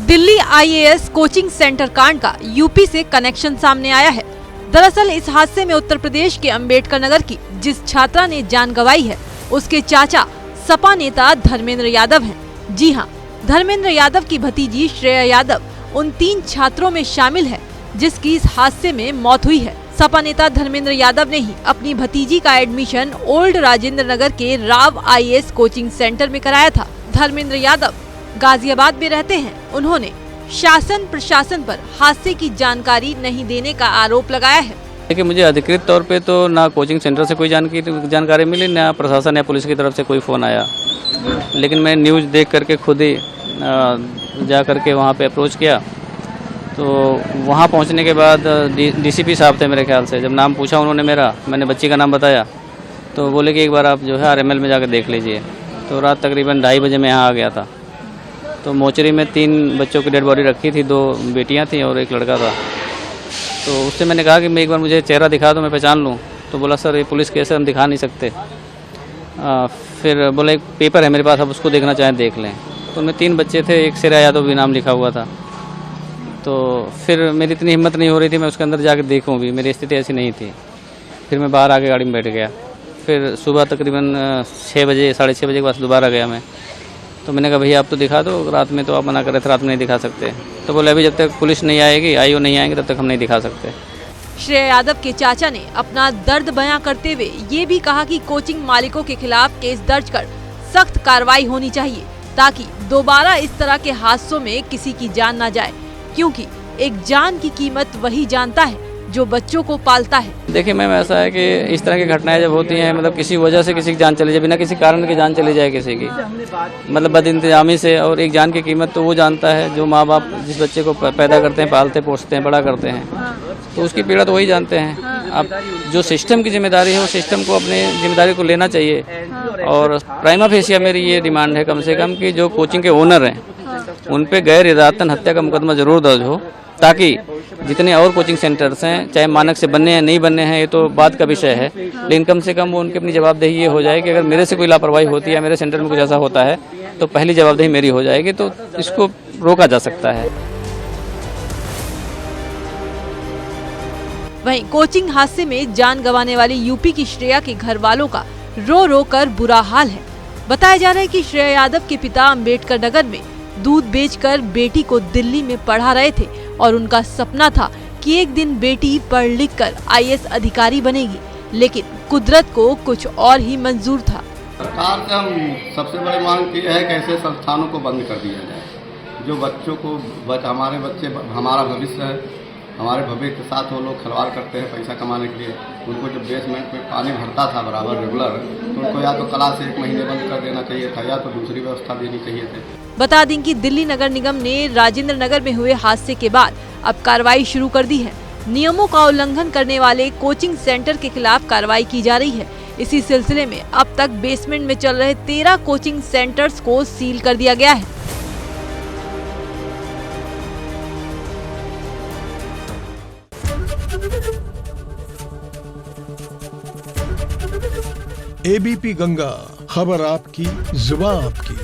Delhi IAS coaching centre कांड का UP से कनेक्शन सामने आया है। दरअसल इस हादसे में उत्तर प्रदेश के अंबेडकर नगर की जिस छात्रा ने जान गंवाई है, उसके चाचा सपा नेता धर्मेंद्र यादव हैं। जी हां, धर्मेंद्र यादव की भतीजी श्रेया यादव उन 3 छात्रों में शामिल है जिसकी इस हादसे में मौत हुई है। सपा नेता धर्मेंद्र यादव ने ही अपनी भतीजी का एडमिशन ओल्ड राजेंद्र नगर के राव आईएएस कोचिंग सेंटर में कराया था। धर्मेंद्र यादव गाजियाबाद में रहते हैं। उन्होंने शासन प्रशासन पर हादसे की जानकारी नहीं देने का आरोप लगाया है। देखिए, मुझे अधिकृत तौर पे तो ना कोचिंग सेंटर से कोई जानकारी मिली, ना प्रशासन या पुलिस की तरफ से कोई फ़ोन आया। लेकिन मैं न्यूज़ देख करके खुद ही जा करके वहाँ पे अप्रोच किया। तो वहाँ पहुँचने के बाद डीसीपी साहब थे मेरे ख्याल से। जब नाम पूछा उन्होंने मेरा, मैंने बच्ची का नाम बताया, तो बोले कि एक बार आप जो है आरएमएल में जाकर देख लीजिए। तो रात तकरीबन 2:30 बजे मैं यहाँ आ गया था। तो मोचरी में 3 बच्चों की डेड बॉडी रखी थी, 2 बेटियां थी और एक लड़का था। तो उससे मैंने कहा कि मैं एक बार मुझे चेहरा दिखा दो, मैं पहचान लूँ। तो बोला सर ये पुलिस केस है, हम दिखा नहीं सकते। फिर बोला एक पेपर है मेरे पास, आप उसको देखना चाहें देख लें। तो उनमें 3 बच्चे थे, एक श्रेया यादव भी नाम लिखा हुआ था। तो फिर मेरी इतनी हिम्मत नहीं हो रही थी मैं उसके अंदर जाकर देखूँ भी, मेरी स्थिति ऐसी नहीं थी। फिर मैं बाहर आके गाड़ी में बैठ गया। फिर सुबह तकरीबन 6 बजे 6:30 बजे के बाद दोबारा गया मैं। तो मैंने कहा भैया आप तो दिखा दो, रात में तो आप मना कर रहे थे, रात में नहीं दिखा सकते। तो बोले अभी जब तक पुलिस नहीं आएगी, आईओ नहीं आएंगे, तब तक हम नहीं दिखा सकते। श्रेया यादव के चाचा ने अपना दर्द बयां करते हुए ये भी कहा कि कोचिंग मालिकों के खिलाफ केस दर्ज कर सख्त कार्रवाई होनी चाहिए ताकि दोबारा इस तरह के हादसों में किसी की जान न जाए, क्योंकि एक जान की कीमत वही जानता है जो बच्चों को पालता है। देखिए मैम, ऐसा है कि इस तरह की घटनाएं जब होती हैं, मतलब किसी वजह से किसी की जान चली जाए, बिना किसी कारण की जान चली जाए किसी की, मतलब बदइंतजामी से, और एक जान की कीमत तो वो जानता है जो माँ बाप जिस बच्चे को पैदा करते हैं, पालते पोसते हैं, बड़ा करते हैं, तो उसकी पीड़ा तो वही जानते हैं। अब जो सिस्टम की जिम्मेदारी है, वो सिस्टम को अपने जिम्मेदारी को लेना चाहिए। और प्राइमा फेसिया मेरी ये डिमांड है कम से कम कि जो कोचिंग के ओनर हैं उन पे गैर इरादतन हत्या का मुकदमा जरूर दर्ज हो, ताकि जितने और कोचिंग सेंटर्स हैं, चाहे मानक से बनने हैं नहीं बनने हैं, ये तो बात का विषय है, लेकिन कम से कम वो उनकी अपनी जवाबदेही ये हो जाए कि अगर मेरे से कोई लापरवाही होती है, मेरे सेंटर में कुछ ऐसा होता है, तो पहली जवाबदेही मेरी हो जाएगी, तो इसको रोका जा सकता है। वहीं कोचिंग हादसे में जान गंवाने वाली यूपी की श्रेया के घर वालों का रो रो कर बुरा हाल है। बताया जा रहा है कि श्रेया यादव के पिता अंबेडकर नगर में दूध बेचकर बेटी को दिल्ली में पढ़ा रहे थे और उनका सपना था कि एक दिन बेटी पढ़ लिख कर आईएएस अधिकारी बनेगी, लेकिन कुदरत को कुछ और ही मंजूर था। सरकार से हम सबसे बड़ी मांग की है कि ऐसे संस्थानों को बंद कर दिया जाए जो बच्चों को हमारे बच्चे हमारा भविष्य है, हमारे भविष्य के साथ वो लोग खिलवाड़ करते हैं पैसा कमाने के लिए। उनको जब बेसमेंट में पानी भरता था बराबर रेगुलर, तो उनको या तो क्लास 1 महीने बंद कर देना चाहिए था, या तो दूसरी व्यवस्था देनी चाहिए थी। बता दें कि दिल्ली नगर निगम ने राजेंद्र नगर में हुए हादसे के बाद अब कार्रवाई शुरू कर दी है। नियमों का उल्लंघन करने वाले कोचिंग सेंटर के खिलाफ कार्रवाई की जा रही है। इसी सिलसिले में अब तक बेसमेंट में चल रहे 13 कोचिंग सेंटर्स को सील कर दिया गया है। एबीपी गंगा, खबर आपकी, जुबान आपकी।